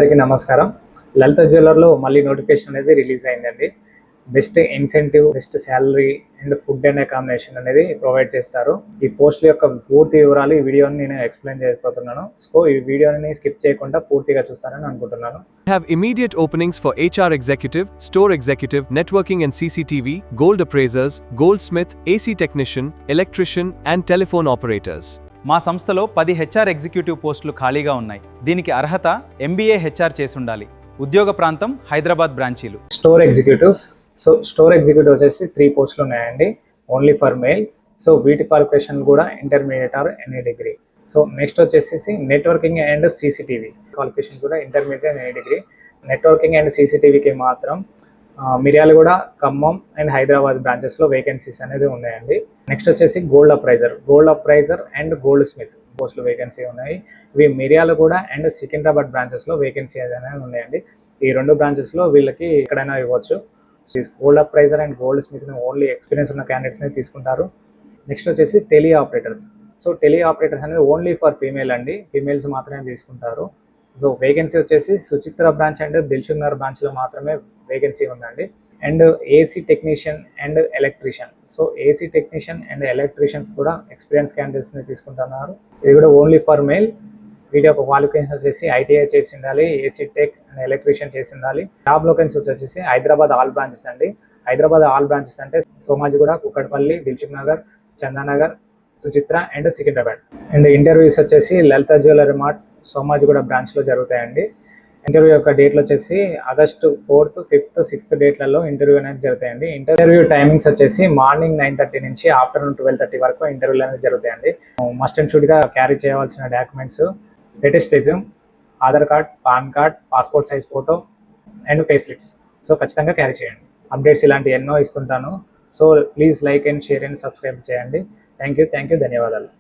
అందరికీ నమస్కారం. లలిత జ్యువెలర్లో మళ్ళీ నోటిఫికేషన్ అనేది రిలీజ్ అయిందండి. Best incentive, best salary and food and accommodation అనేది ప్రొవైడ్ చేస్తారు. ఈ పోస్ట్ యొక్క పూర్తి వివరాలు ఈ వీడియోని నేను ఎక్స్ప్లెయిన్ చేయబోతున్నాను. సో ఈ వీడియోని స్కిప్ చేయకుండా పూర్తిగా చూస్తారని అనుకుంటున్నాను. Have immediate openings for HR executive, store executive, networking and CCTV, gold appraisers, goldsmith, AC technician, electrician and telephone operators. మా సంస్థలో 10 HR ఎగ్జిక్యూటివ్ పోస్టులు ఖాళీగా ఉన్నాయి. దీనికి అర్హత MBA HR చేసి ఉండాలి. ఉద్యోగ ప్రాంతం హైదరాబాద్ బ్రాంచీలు. Store executives. So store executive వచ్చేసి 3 పోస్టులు ఉన్నాయండి, ఓన్లీ ఫర్ మేల్. సో వీటి క్వాలిఫికేషన్ కూడా intermediate or any degree. So next వచ్చేసి నెట్వర్కింగ్ అండ్ CCTV క్వాలిఫికేషన్ కూడా intermediate any degree. Networking and CCTVకి మాత్రం మిర్యాలగూడ, ఖమ్మం అండ్ హైదరాబాద్ బ్రాంచెస్లో వేకెన్సీస్ అనేది ఉన్నాయండి. నెక్స్ట్ వచ్చేసి gold appraiser and goldsmith పోస్టులు వేకెన్సీ ఉన్నాయి. ఇవి మిర్యాలగూడ అండ్ సికింద్రాబాద్ బ్రాంచెస్లో వేకెన్సీ అనేది ఉన్నాయండి. ఈ 2 బ్రాంచెస్లో వీళ్ళకి ఎక్కడైనా ఇవ్వచ్చు. గోల్డ్ అప్రైజర్ అండ్ గోల్డ్ స్మిత్ని ఓన్లీ ఎక్స్పీరియన్స్ ఉన్న క్యాండిడేట్స్ని తీసుకుంటారు. నెక్స్ట్ వచ్చేసి tele operators. So tele operators అనేది ఓన్లీ ఫర్ ఫీమేల్ అండి, ఫీమేల్స్ మాత్రమే తీసుకుంటారు. సో వేకెన్సీ వచ్చేసి సుచిత్ర బ్రాంచ్ అండ్ దిల్సుఖ్నగర్ బ్రాంచ్లో మాత్రమే వేకెన్సీ ఉందండి. And AC technician and electrician. So AC technician and electricians కూడా ఎక్స్పీరియన్స్ క్యాండిడేట్స్ని తీసుకుంటున్నారు. ఇది కూడా ఓన్లీ ఫర్ మేల్. వీటి యొక్క క్వాలిఫికేషన్ వచ్చేసి ITI చేసి ఉండాలి, AC టెక్ అండ్ ఎలక్ట్రీషియన్ చేసి ఉండాలి. జాబ్ లొకేషన్స్ వచ్చేసి హైదరాబాద్ ఆల్ బ్రాంచెస్ అండి. హైదరాబాద్ ఆల్ బ్రాంచెస్ అంటే Somajiguda, Kukatpally, Dilsukhnagar, Chandanagar, Suchitra and Secunderabad. And interviews వచ్చేసి లలిత జ్యువెలరీ మార్ట్ సోమాజిగూడ బ్రాంచ్లో జరుగుతాయండి. ఇంటర్వ్యూ యొక్క డేట్లు వచ్చేసి August 4th, 5th, 6th డేట్లలో interview అనేది జరుగుతాయండి. ఇంటర్వ్యూ టైమింగ్స్ వచ్చేసి మార్నింగ్ 9:30 నుంచి ఆఫ్టర్నూన్ 12:30 వరకు ఇంటర్వ్యూలు అనేది జరుగుతాయండి. మస్ట్ అండ్ షుడ్గా క్యారీ చేయవలసిన documents latest resume, Aadhaar card, PAN card, passport size photo and pay slips. So ఖచ్చితంగా క్యారీ చేయండి. అప్డేట్స్ ఇలాంటి ఎన్నో ఇస్తుంటాను. So please like and share and subscribe చేయండి. థ్యాంక్ యూ, ధన్యవాదాలు.